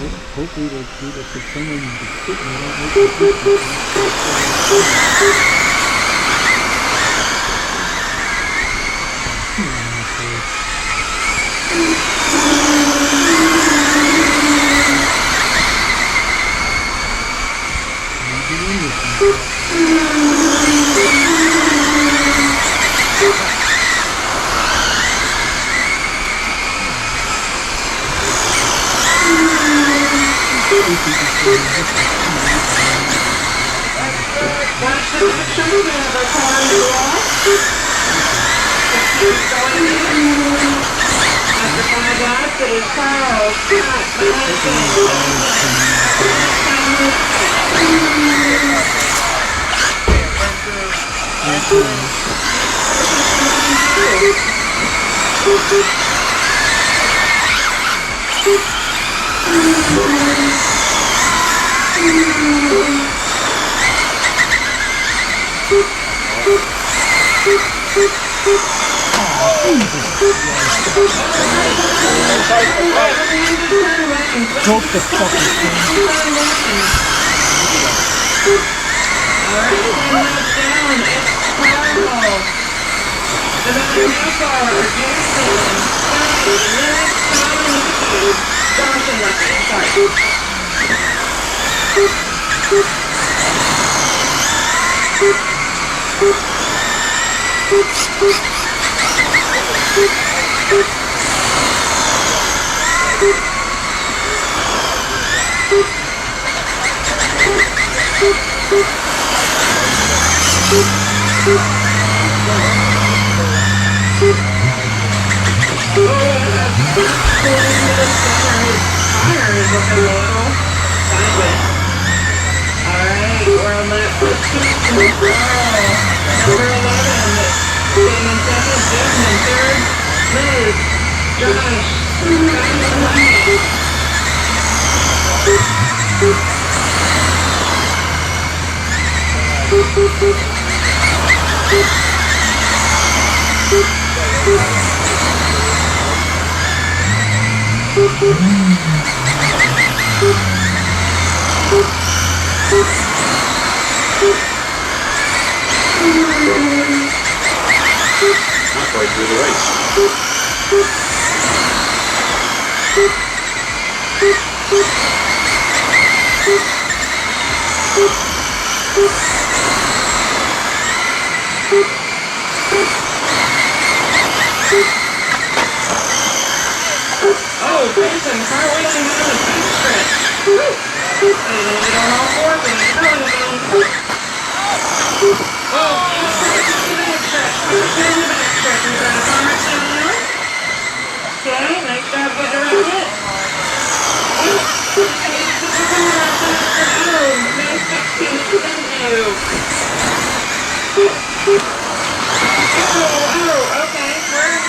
Hopefully they'll treat us if someone is sitting there not making Choke the fucking thing. Alright, down. It's Carl. The Newcar, Jason, Sonny, Lennox, Tom, and Lucy. Josh and Lucky, sorry. Alright, we're on that first number 11, staying in second, Jason in third, Liz, Josh, Tommy and Lenny. Halfway through the race. Oh, Jason, car racing on the back stretch. And get on all fours and you're going again. Oh, he's racing on the back stretch. Who's in the back stretch? We've got a car down there. Okay, nice job getting around it. Nice 16, thank you. Oh, okay,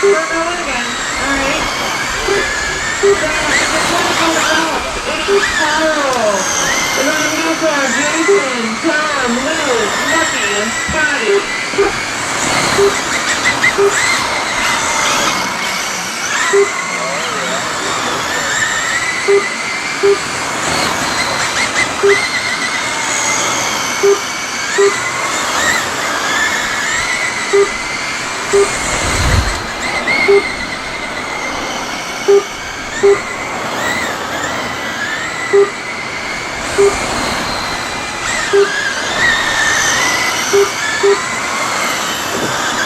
we're going again. Alright. It's Carl. The Newcar, Jason, Tom, Liz, Lucky, and Scotty.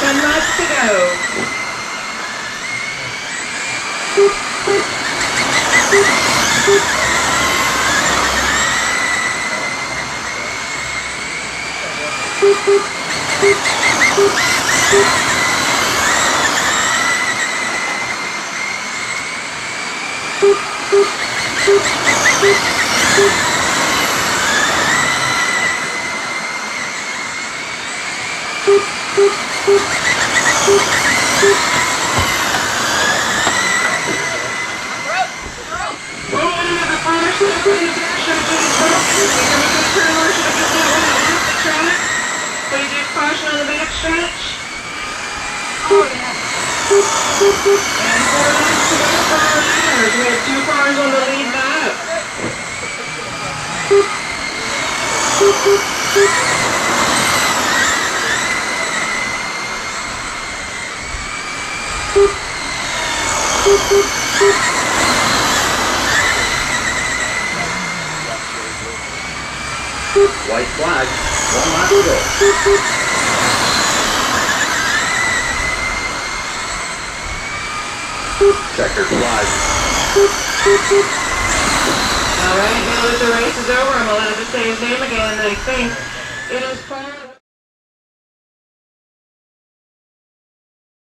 And lots to go. Caution on the back stretch. Oh, yeah. And 4 laps to go for our leaders. We have 2 cars on the lead back. White flag. 1 lap to go. Checkered flag. Alright, now that the race is over, I'm allowed to say his name again, I think. It is